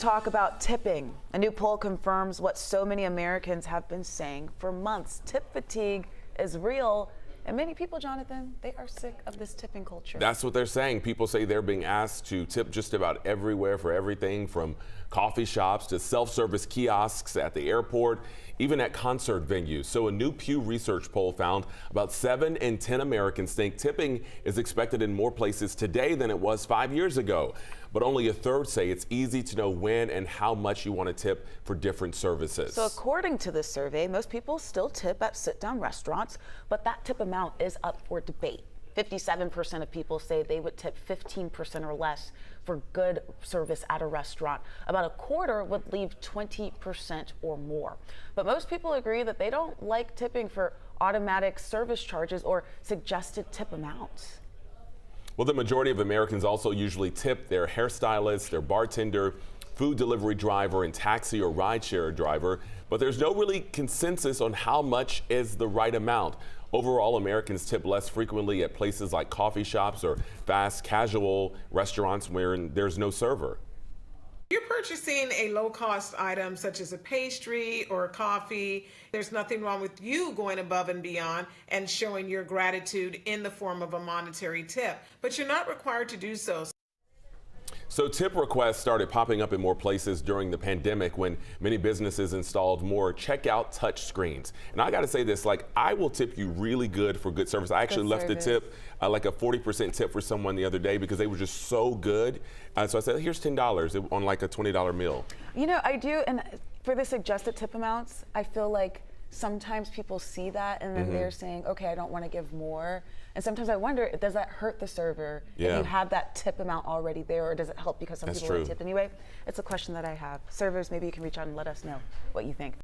talk about tipping. A new poll confirms what so many Americans have been saying for months. Tip fatigue is real. And many people, Jonathan, they are sick of this tipping culture. That's what they're saying. People say they're being asked to tip just about everywhere for everything from coffee shops to self-service kiosks at the airport, even at concert venues. So a new Pew Research poll found about 7 in 10 Americans think tipping is expected in more places today than it was 5 years ago. But only a third say it's easy to know when and how much you want to tip for different services. So according to this survey, most people still tip at sit-down restaurants, but that tip amount is up for debate. 57% of people say they would tip 15% or less for good service at a restaurant. About a quarter would leave 20% or more. But most people agree that they don't like tipping for automatic service charges or suggested tip amounts. Well, the majority of Americans also usually tip their hairstylist, their bartender, food delivery driver, and taxi or rideshare driver, but there's no really consensus on how much is the right amount. Overall, Americans tip less frequently at places like coffee shops or fast casual restaurants where there's no server. You're purchasing a low-cost item such as a pastry or a coffee. There's nothing wrong with you going above and beyond and showing your gratitude in the form of a monetary tip, but you're not required to do so. So tip requests started popping up in more places during the pandemic when many businesses installed more checkout touch screens. And I got to say this, like, I will tip you really good for good service. I actually left a tip, like a 40% tip for someone the other day because they were just so good. So I said, here's $10 on like a $20 meal. You know, I do, and for the suggested tip amounts, I feel like sometimes people see that and then they're saying, okay, I don't want to give more. And sometimes I wonder, does that hurt the server if you have that tip amount already there, or does it help because some people already tip anyway? It's a question that I have. Servers, maybe you can reach out and let us know what you think.